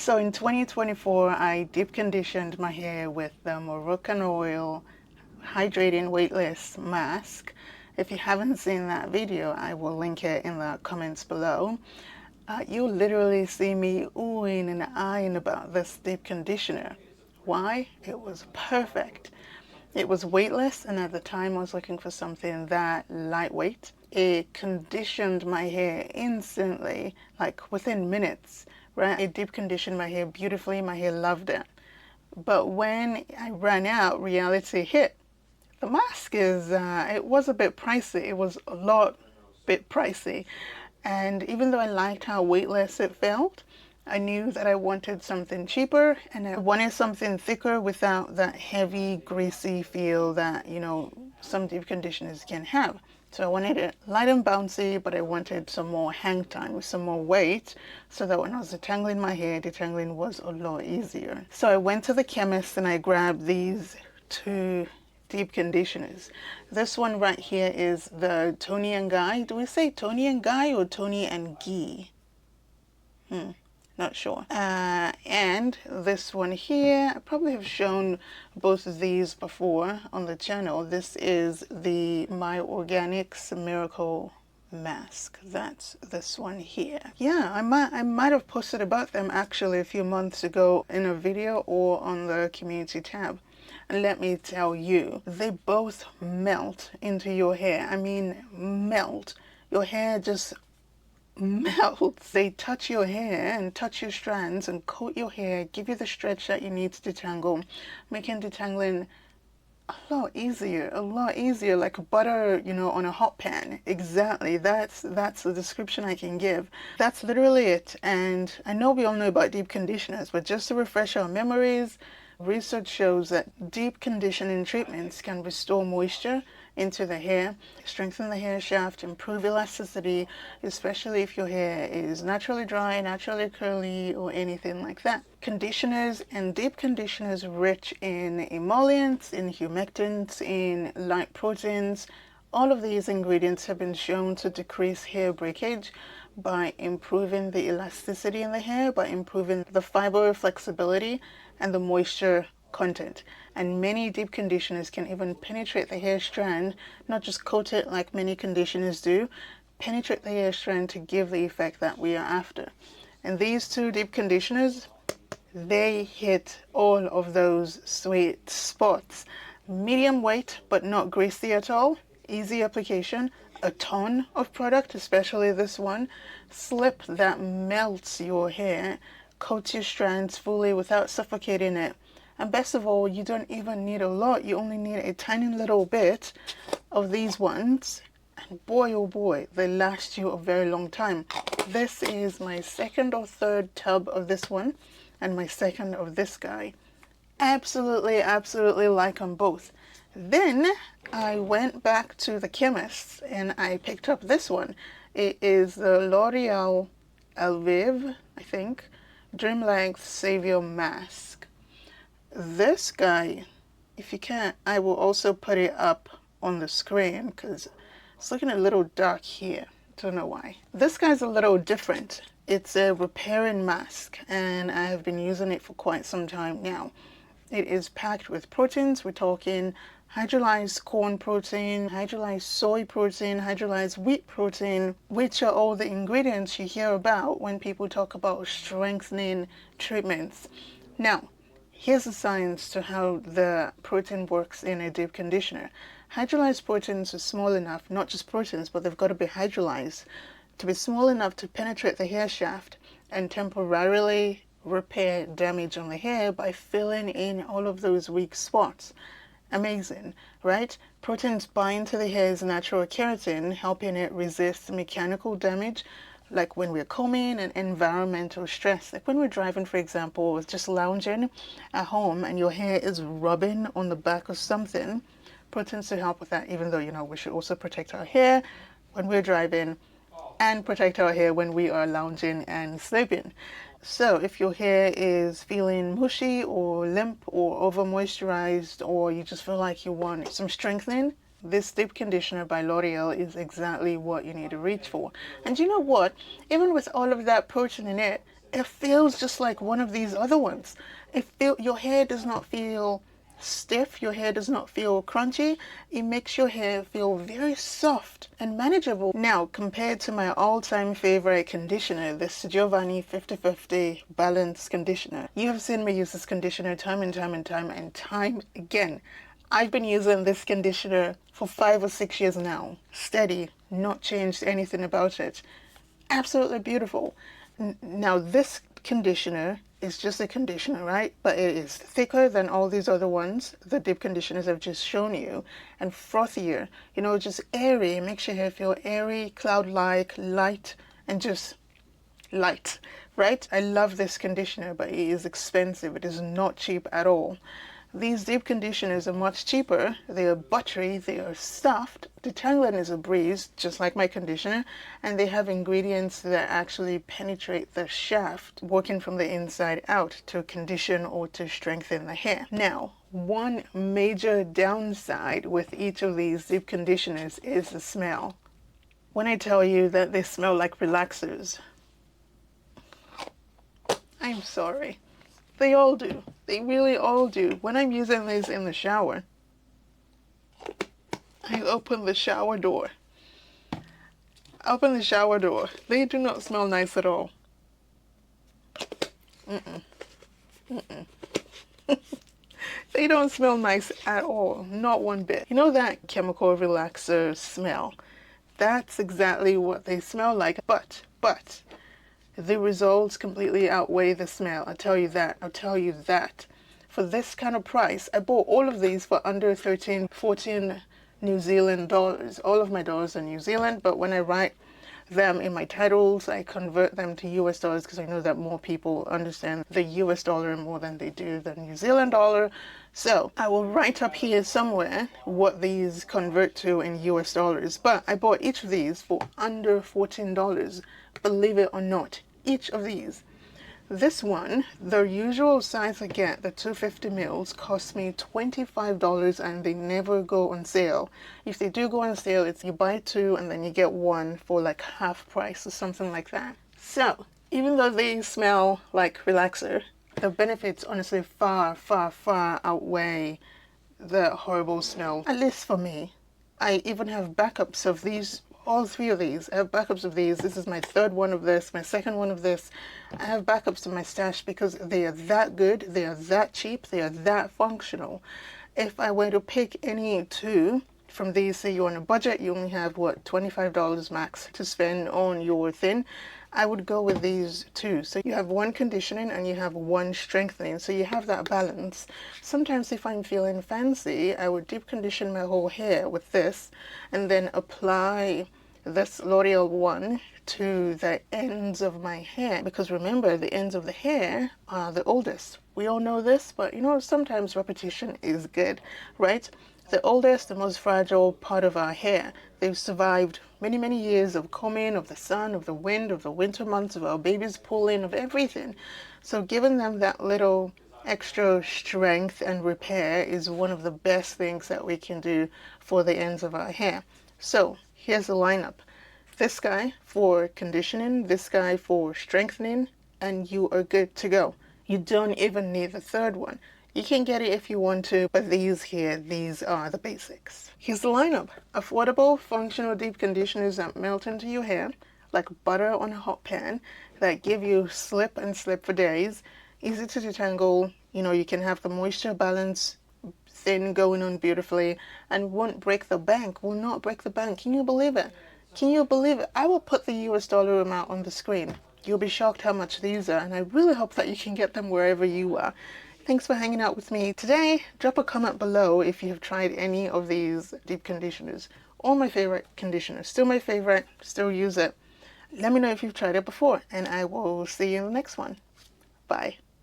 So in 2024, I deep conditioned my hair with the Moroccan Oil Hydrating Weightless Mask. If you haven't seen that video, I will link it in the comments below. You'll literally see me oohing and eyeing about this deep conditioner. Why? It was perfect. It was weightless, and at the time I was looking for something that lightweight. It conditioned my hair instantly, like within minutes, right? It deep conditioned my hair beautifully. My hair loved it. But when I ran out, reality hit. The mask it was a bit pricey. It was a bit pricey. And even though I liked how weightless it felt, I knew that I wanted something cheaper and I wanted something thicker without that heavy, greasy feel that, some deep conditioners can have. So I wanted it light and bouncy, but I wanted some more hang time with some more weight so that when I was detangling my hair, detangling was a lot easier. So I went to the chemist and I grabbed these two deep conditioners. This one right here is the Toni and Guy. Do we say Toni and Guy or Toni and Guy? Not sure. And this one here, I probably have shown both of these before on the channel. This is the My Organics Miracle Mask. That's this one here. Yeah, I might have posted about them actually a few months ago in a video or on the community tab. And let me tell you, they both melt into your hair. I mean, melt. Your hair just melts. They touch your hair and touch your strands and coat your hair, give you the stretch that you need to detangle, making detangling a lot easier, like butter, on a hot pan. Exactly. That's the description I can give. That's literally it. And I know we all know about deep conditioners, but just to refresh our memories, research shows that deep conditioning treatments can restore moisture into the hair, strengthen the hair shaft, improve elasticity, especially if your hair is naturally dry, naturally curly, or anything like that. Conditioners and deep conditioners rich in emollients, in humectants, in light proteins. All of these ingredients have been shown to decrease hair breakage by improving the elasticity in the hair, by improving the fiber flexibility and the moisture content. And many deep conditioners can even penetrate the hair strand, not just coat it like many conditioners do, penetrate the hair strand to give the effect that we are after. And these two deep conditioners, they hit all of those sweet spots. Medium weight, but not greasy at all. Easy application. A ton of product, especially this one. Slip that melts your hair, coats your strands fully without suffocating it. And best of all, you don't even need a lot. You only need a tiny little bit of these ones. And boy, oh boy, they last you a very long time. This is my second or third tub of this one and my second of this guy. Absolutely, absolutely like them both. Then I went back to the chemist and I picked up this one. It is the L'Oreal Elvive, I think, Dream Length Savior Mask. This guy, if you can't, I will also put it up on the screen because it's looking a little dark here. Don't know why. This guy's a little different. It's a repairing mask and I have been using it for quite some time now. It is packed with proteins. We're talking hydrolyzed corn protein, hydrolyzed soy protein, hydrolyzed wheat protein, which are all the ingredients you hear about when people talk about strengthening treatments. Now, here's the science to how the protein works in a deep conditioner. Hydrolyzed proteins are small enough, not just proteins, but they've got to be hydrolyzed, to be small enough to penetrate the hair shaft and temporarily repair damage on the hair by filling in all of those weak spots. Amazing, right? Proteins bind to the hair's natural keratin, helping it resist mechanical damage, like when we're combing, and environmental stress. Like when we're driving, for example, or just lounging at home and your hair is rubbing on the back of something, proteins to help with that, even though, we should also protect our hair when we're driving and protect our hair when we are lounging and sleeping. So if your hair is feeling mushy or limp or over moisturized, or you just feel like you want some strengthening, this deep conditioner by L'Oreal is exactly what you need to reach for. And you know what? Even with all of that protein in it, it feels just like one of these other ones. Your hair does not feel stiff, your hair does not feel crunchy. It makes your hair feel very soft and manageable. Now, compared to my all-time favorite conditioner, this Giovanni 50/50 Balance Conditioner. You have seen me use this conditioner time and time and time and time again. I've been using this conditioner for 5 or 6 years now. Steady, not changed anything about it. Absolutely beautiful. Now, this conditioner is just a conditioner, right? But it is thicker than all these other ones, the deep conditioners I've just shown you, and frothier. You know, just airy. It makes your hair feel airy, cloud-like, light, and just light, right? I love this conditioner, but it is expensive. It is not cheap at all. These deep conditioners are much cheaper. They are buttery, they are soft. Detangling is a breeze, just like my conditioner, and they have ingredients that actually penetrate the shaft, working from the inside out to condition or to strengthen the hair. Now, one major downside with each of these deep conditioners is the smell. When I tell you that they smell like relaxers, I'm sorry. They all do. They really all do. When I'm using these in the shower, I open the shower door. Open the shower door. They do not smell nice at all. They don't smell nice at all. Not one bit. You know that chemical relaxer smell? That's exactly what they smell like. But, the results completely outweigh the smell. I'll tell you that. I'll tell you that. For this kind of price, I bought all of these for under 13, 14 New Zealand dollars. All of my dollars are New Zealand, but when I write them in my titles, I convert them to US dollars because I know that more people understand the US dollar more than they do the New Zealand dollar. So I will write up here somewhere what these convert to in US dollars. But I bought each of these for under $14, believe it or not. Each of these. This one, the usual size I get, the 250 mils, cost me $25 and they never go on sale. If they do go on sale, it's you buy two and then you get one for like half price or something like that. So, even though they smell like relaxer, the benefits honestly far, far, far outweigh the horrible smell, at least for me. I even have backups of these. All three of these. I have backups of these. This is my third one of this, my second one of this. I have backups in my stash because they are that good, they are that cheap, they are that functional. If I were to pick any two from these, say you're on a budget, you only have, what, $25 max to spend on your thing, I would go with these two. So you have one conditioning and you have one strengthening. So you have that balance. Sometimes if I'm feeling fancy, I would deep condition my whole hair with this and then apply this L'Oreal one to the ends of my hair. Because remember, the ends of the hair are the oldest. We all know this, but you know, sometimes repetition is good, right? The oldest, the most fragile part of our hair. They've survived many, many years of combing, of the sun, of the wind, of the winter months, of our babies pulling, of everything. So giving them that little extra strength and repair is one of the best things that we can do for the ends of our hair. So here's the lineup. This guy for conditioning, this guy for strengthening, and you are good to go. You don't even need the third one. You can get it if you want to, but these here, these are the basics. Here's the lineup. Affordable, functional deep conditioners that melt into your hair like butter on a hot pan, that give you slip and slip for days. Easy to detangle. You know, you can have the moisture balance thing going on beautifully and won't break the bank, will not break the bank. Can you believe it? Can you believe it? I will put the US dollar amount on the screen. You'll be shocked how much these are, and I really hope that you can get them wherever you are. Thanks for hanging out with me today. Drop a comment below if you have tried any of these deep conditioners. All my favorite conditioners. Still my favorite. Still use it. Let me know if you've tried it before, and I will see you in the next one. Bye.